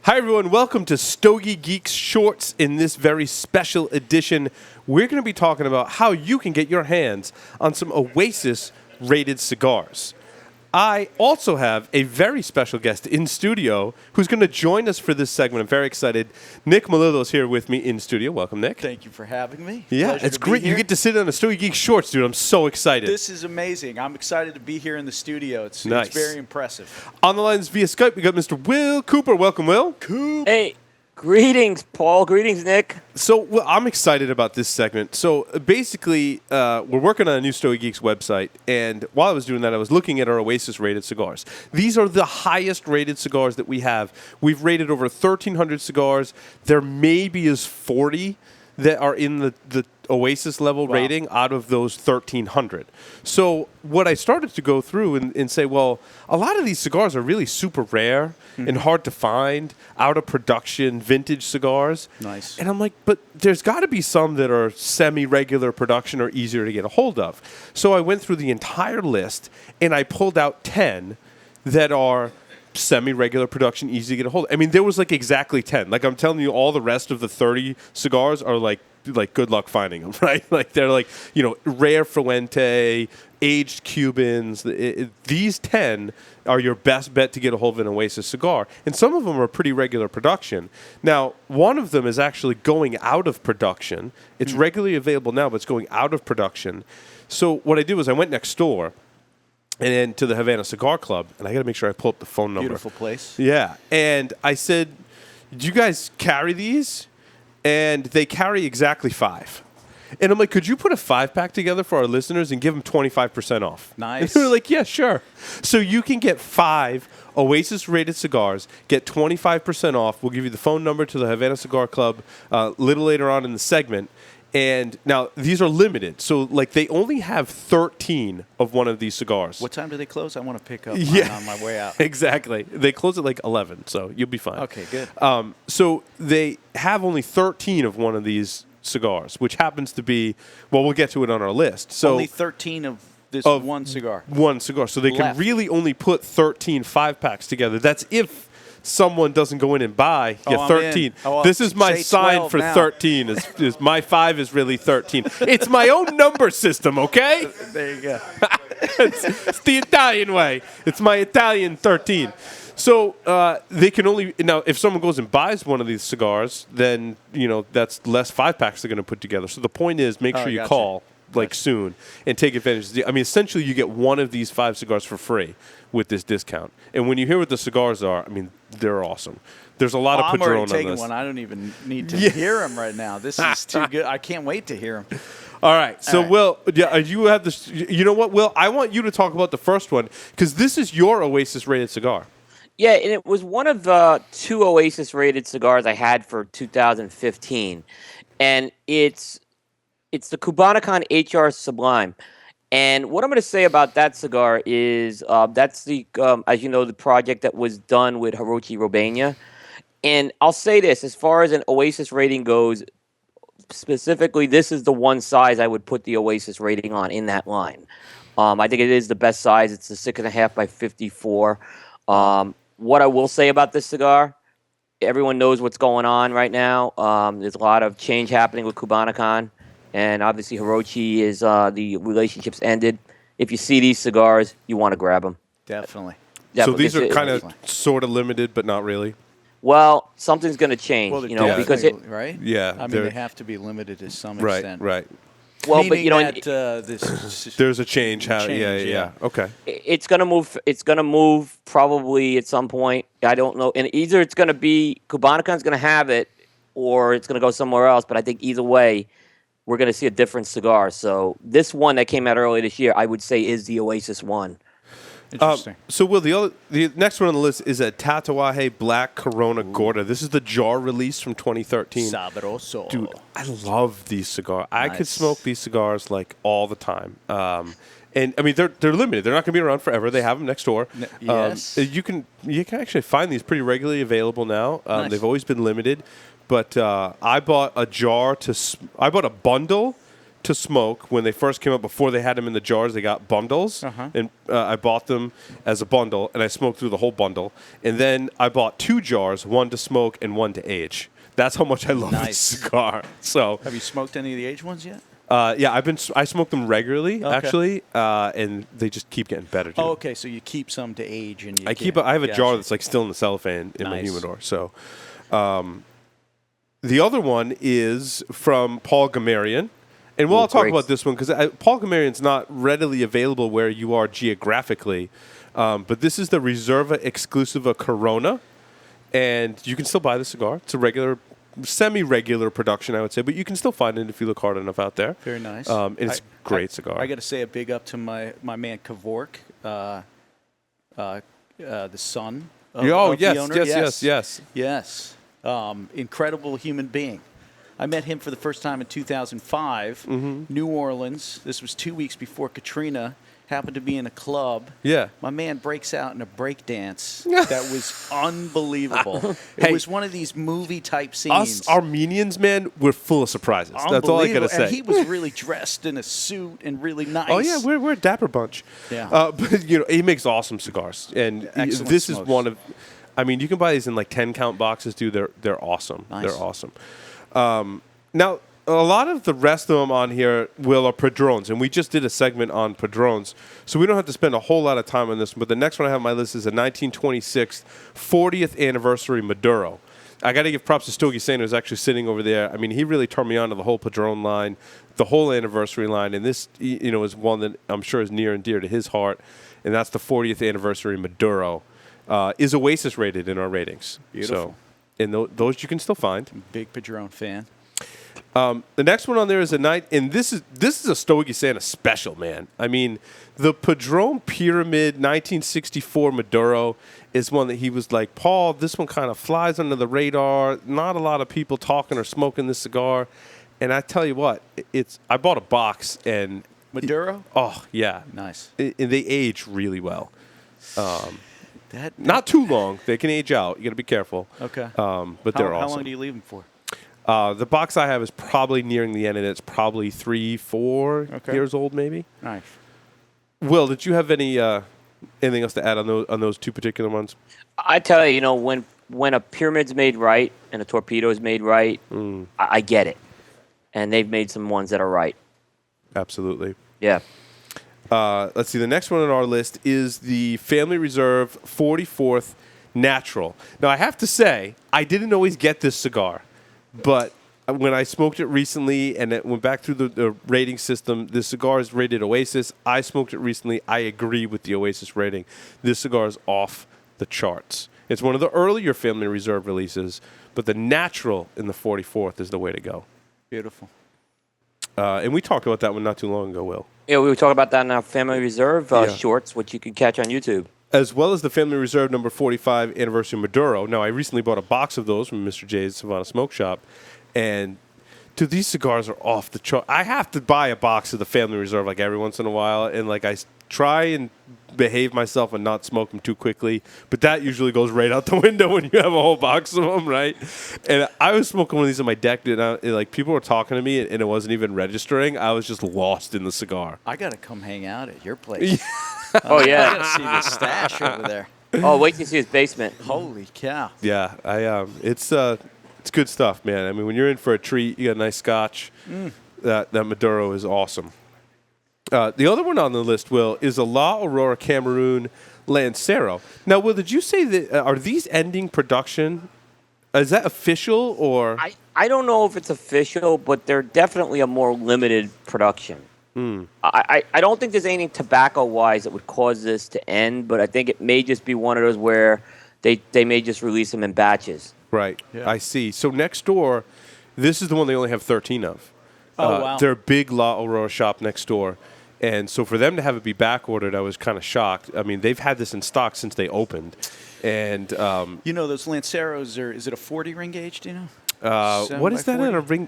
Hi, everyone. Welcome to Stogie Geeks Shorts. In this very special edition, we're going to be talking about how you can get your hands on some Oasis rated cigars. I also have a very special guest in studio who's going to join us for this segment. I'm very excited. Nick Melillo is here with me in studio. Welcome, Nick. Thank you for having me. Yeah, Pleasure it's to great. be You here. get to sit on a Stogie Geeks Shorts, dude. I'm so excited. This is amazing. I'm excited to be here in the studio. It's Nice. very impressive. On the lines via Skype, we got Mr. Will Cooper. Welcome, Will. Hey, greetings, Paul. Greetings, Nick. So well, I'm excited about this segment. So basically, we're working on a new Stogie Geeks website, and while I was doing that, I was looking at our Oasis rated cigars. These are the highest rated cigars that we have. We've rated over 1,300 cigars. There maybe is 40 that are in the Oasis level rating out of those 1,300. So what I started to go through and say, well, a lot of these cigars are really super rare and hard to find, out of production, vintage cigars. Nice. And I'm like, but there's got to be some that are semi-regular production or easier to get a hold of. So I went through the entire list, and I pulled out 10 that are semi-regular production, easy to get a hold of. I mean, there was like exactly 10. Like I'm telling you, all the rest of the 30 cigars are like good luck finding them, right? Like they're like, rare Fuente, aged Cubans. These 10 are your best bet to get a hold of an Oasis cigar. And some of them are pretty regular production. Now, one of them is actually going out of production. It's regularly available now, but it's going out of production. So what I did was I went next door and then to the Havana Cigar Club, and I got to make sure I pull up the phone number. Beautiful place. Yeah, and I said, do you guys carry these? And they carry exactly 5. And I'm like, could you put a 5-pack together for our listeners and give them 25% off? Nice. And they were like, yeah, sure. So you can get 5 Oasis-rated cigars, get 25% off. We'll give you the phone number to the Havana Cigar Club a little later on in the segment. And now these are limited, so like they only have 13 of one of these cigars. What time do they close? I want to pick up mine on my way out. Exactly. They close at like 11, so you'll be fine. Okay, good. So they have only 13 of one of these cigars, which happens to be, well, we'll get to it on our list. So Only 13 of this one cigar. One cigar. So they can Left. really only put 13 5-packs together. That's if someone doesn't go in and buy 13. This is my sign for now. 13. Is my 5 is really 13. It's my own number system, okay? There you go. It's the Italian way. It's my Italian 13. So they can only now if someone goes and buys one of these cigars, then that's less 5-packs they're going to put together. So the point is, make sure you call soon and take advantage. I mean, essentially, you get one of these 5 cigars for free with this discount. And when you hear what the cigars are, I mean, they're awesome. There's a lot of Padron I'm already on taking this. one. I don't even need to hear them right now. This is too good. I can't wait to hear them. All right. So, All right. Will, you have this. You know what, Will? I want you to talk about the first one because this is your Oasis-rated cigar. Yeah, and it was one of the 2 Oasis-rated cigars I had for 2015, and it's the Cubanicon HR Sublime. And what I'm going to say about that cigar is that's the, as you know, the project that was done with Hiroshi Robena. And I'll say this, as far as an Oasis rating goes, specifically, this is the one size I would put the Oasis rating on in that line. I think it is the best size. It's the 6.5 by 54. What I will say about this cigar, everyone knows what's going on right now. There's a lot of change happening with Cubanicon. And obviously, Hiroshi is the relationship's ended. If you see these cigars, you want to grab them. Definitely. So these are kind of sort of limited, but not really. Well, something's going to change, Well, because it. right? Yeah. I mean, they have to be limited to some Right, extent. right. Well, Meaning but this There's a change. yeah. Okay. it's going to move. It's going to move probably at some point. I don't know, and either it's going to be Cubanicon's going to have it, or it's going to go somewhere else. But I think either way, we're going to see a different cigar. So this one that came out earlier this year, I would say, is the Oasis one. Interesting. So, Will, the next one on the list is a Tatuaje Black Corona Gorda. This is the jar release from 2013. Sabroso. Dude, I love these cigars. I could Nice. smoke these cigars like all the time. And I mean, they're limited. They're not going to be around forever. They have them next door. Yes. You can actually find these pretty regularly available now. Nice. They've always been limited. But I bought a bundle to smoke when they first came out. Before they had them in the jars, they got bundles, and I bought them as a bundle, and I smoked through the whole bundle. And then I bought 2 jars, one to smoke and one to age. That's how much I love this cigar. So, have you smoked any of the aged ones yet? yeah, I smoke them regularly, actually, and they just keep getting better. Dude. Oh, okay. So you keep some to age, and I have a jar that's like still in the cellophane in my humidor. So, the other one is from Paul Gamarian. And I'll talk about this one because Paul Gamarian's not readily available where you are geographically. But this is the Reserva Exclusiva Corona. And you can still buy the cigar. It's a regular, semi-regular production, I would say. But you can still find it if you look hard enough out there. Very nice. And it's a great cigar. I got to say a big up to my man Kevork, the son of the owner. Yes. Incredible human being. I met him for the first time in 2005, New Orleans. This was 2 weeks before Katrina. Happened to be in a club. Yeah. My man breaks out in a break dance that was unbelievable. It was one of these movie-type scenes. Us Armenians, man, we're full of surprises. That's all I got to say. And he was really dressed in a suit and really nice. Oh, yeah, we're a dapper bunch. Yeah. But, he makes awesome cigars. And this is one of... I mean, you can buy these in like 10-count boxes, dude. They're awesome. Nice. They're awesome. Now, a lot of the rest of them on here, Will, are Padrones, and we just did a segment on Padrones, so we don't have to spend a whole lot of time on this one, but the next one I have on my list is a 1926 40th anniversary Maduro. I got to give props to Stogie Saint, who's actually sitting over there. I mean, he really turned me on to the whole Padrone line, the whole anniversary line, and this, is one that I'm sure is near and dear to his heart, and that's the 40th anniversary Maduro. Is Oasis rated in our ratings. Beautiful. So, and those you can still find. Big Padrone fan. The next one on there is and this is a Stogie Santa special, man. I mean, the Padrone Pyramid 1964 Maduro is one that he was like, Paul, this one kind of flies under the radar. Not a lot of people talking or smoking this cigar. And I tell you what, I bought a box and Maduro? Oh yeah, nice. And they age really well. Not too long. They can age out. You got to be careful. Okay. But they're awesome. How long do you leave them for? The box I have is probably nearing the end, and it's probably 3-4 years old, maybe. Nice. Will, did you have anything else to add on those two particular ones? I tell you, when a pyramid's made right and a torpedo is made right, I get it, and they've made some ones that are right. Absolutely. Yeah. Let's see. The next one on our list is the Family Reserve 44th Natural. Now, I have to say, I didn't always get this cigar, but when I smoked it recently and it went back through the rating system, this cigar is rated Oasis. I smoked it recently. I agree with the Oasis rating. This cigar is off the charts. It's one of the earlier Family Reserve releases, but the Natural in the 44th is the way to go. Beautiful. And we talked about that one not too long ago, Will. Yeah, we were talking about that in our Family Reserve shorts, which you can catch on YouTube. As well as the Family Reserve number 45 Anniversary Maduro. Now, I recently bought a box of those from Mr. J's Savannah Smoke Shop. And, dude, these cigars are off the chart. I have to buy a box of the Family Reserve like every once in a while. And, like, I try and behave myself and not smoke them too quickly. But that usually goes right out the window when you have a whole box of them, right? And I was smoking one of these on my deck. And people were talking to me, and it wasn't even registering. I was just lost in the cigar. I got to come hang out at your place. Oh, yeah. I got to see the stash over there. Oh, wait till you see his basement. Holy cow. Yeah, it's good stuff, man. I mean, when you're in for a treat, you got a nice scotch. That Maduro is awesome. The other one on the list, Will, is a La Aurora Cameroon Lancero. Now, Will, did you say that are these ending production? Is that official or? I don't know if it's official, but they're definitely a more limited production. I don't think there's anything tobacco-wise that would cause this to end, but I think it may just be one of those where they may just release them in batches. Right. Yeah. I see. So next door, this is the one they only have 13 of. Oh, wow. They're a big La Aurora shop next door. And so for them to have it be back ordered, I was kind of shocked. I mean, they've had this in stock since they opened. And those Lanceros is it a 40 ring gauge, do you know? What is that in a ring?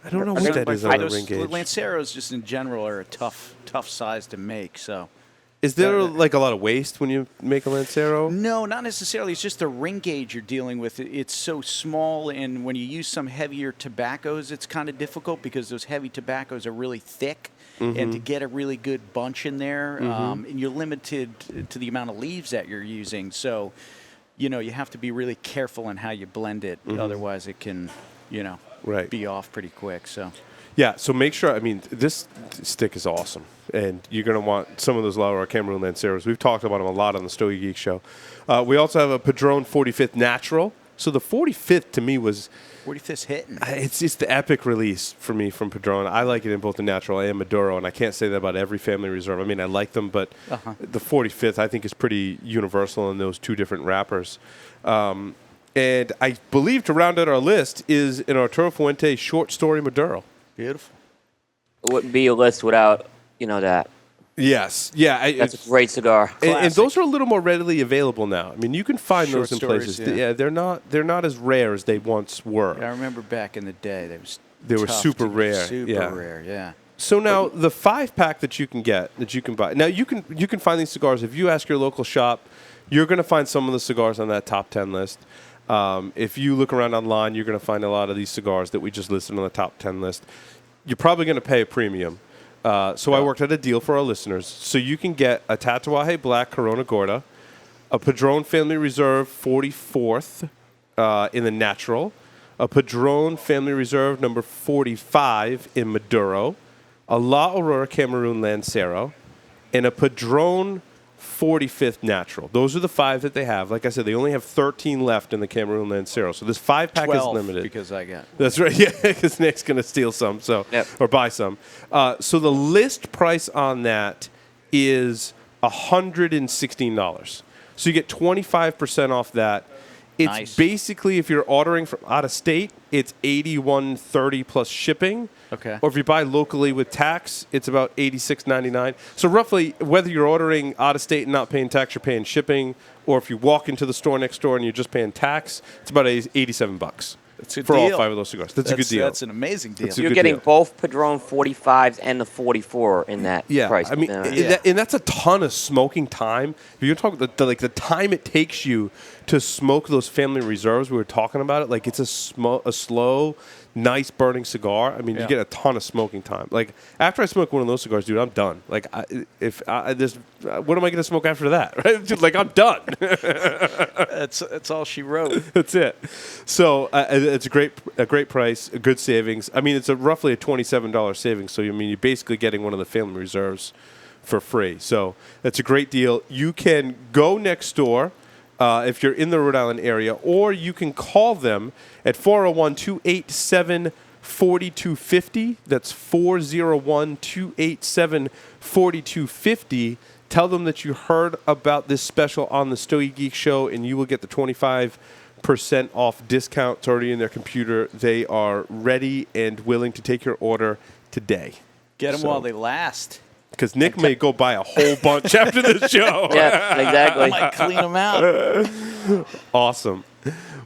I don't know what that is on a ring gauge. Lanceros just in general are a tough size to make, so Is there like a lot of waste when you make a Lancero? No, not necessarily. It's just the ring gauge you're dealing with. It's so small, and when you use some heavier tobaccos, it's kind of difficult because those heavy tobaccos are really thick, and to get a really good bunch in there, and you're limited to the amount of leaves that you're using. So, you have to be really careful in how you blend it. Otherwise, it can, be off pretty quick. So. Yeah, so make sure, this stick is awesome, and you're going to want some of those Laura Cameroon Lanceros. We've talked about them a lot on the Stogie Geeks show. We also have a Padron 45th Natural. So the 45th to me was... 45th's hitting. It's just the epic release for me from Padron. I like it in both the Natural and Maduro, and I can't say that about every family reserve. I like them, but the 45th I think is pretty universal in those two different wrappers. And I believe to round out our list is an Arturo Fuente short story Maduro. Beautiful. It wouldn't be a list without, that. Yes. Yeah. That's a great cigar. And those are a little more readily available now. You can find Short those in stories, places. Yeah, they're not as rare as they once were. Yeah, I remember back in the day, they were super rare. Super rare, yeah. So now the 5-pack that you can get, that you can buy. Now you can find these cigars. If you ask your local shop, you're going to find some of the cigars on that top 10 list. If you look around online, you're going to find a lot of these cigars that we just listed on the top 10 list. You're probably going to pay a premium. So I worked out a deal for our listeners. So you can get a Tatuaje Black Corona Gorda, a Padron Family Reserve 44th in the Natural, a Padron Family Reserve number 45 in Maduro, a La Aurora Cameroon Lancero, and a Padron 45th Natural. Those are the 5 that they have. Like I said, they only have 13 left in the Cameroon Lancero. So this 5-pack is limited. Because I got. That's right. Yeah, because Nick's going to steal some, or buy some. So the list price on that is $116. So you get 25% off that. It's nice. Basically, if you're ordering from out of state, it's $81.30 plus shipping. Okay. Or if you buy locally with tax, it's about $86.99. So roughly, whether you're ordering out of state and not paying tax, you're paying shipping. Or if you walk into the store next door and you're just paying tax, it's about $87. That's a good for deal. all 5 of those cigars. That's a good deal. That's an amazing deal. You're getting both Padron 45s and the 44 in that price. And that's a ton of smoking time. If you're talking the time it takes you to smoke those family reserves, we were talking about it. Like it's a slow, nice burning cigar. You get a ton of smoking time. Like after I smoke one of those cigars, dude, I'm done. Like what am I going to smoke after that? Right? Dude, like I'm done. That's all she wrote. That's it. So it's a great price, a good savings. It's roughly a $27 savings. So you're basically getting one of the family reserves for free. So that's a great deal. You can go next door. If you're in the Rhode Island area, or you can call them at 401-287-4250. That's 401-287-4250. Tell them that you heard about this special on the Stogie Geeks show, and you will get the 25% off discount. It's already in their computer. They are ready and willing to take your order today. Get them while they last. Because Nick may go buy a whole bunch after the show. Yeah, exactly. I might clean them out. Awesome.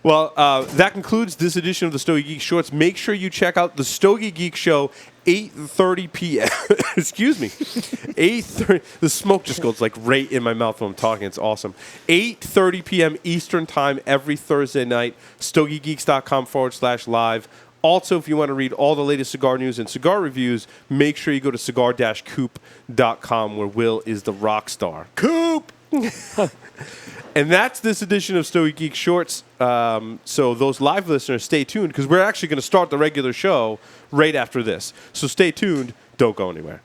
Well, that concludes this edition of the Stogie Geek Shorts. Make sure you check out the Stogie Geek Show, 8:30 p.m. Excuse me. 8:30. The smoke just goes like right in my mouth when I'm talking. It's awesome. 8:30 p.m. Eastern Time every Thursday night. StogieGeeks.com/live. Also, if you want to read all the latest cigar news and cigar reviews, make sure you go to cigar-coop.com, where Will is the rock star. Coop! And that's this edition of Stogie Geek Shorts. So those live listeners, stay tuned, because we're actually going to start the regular show right after this. So stay tuned. Don't go anywhere.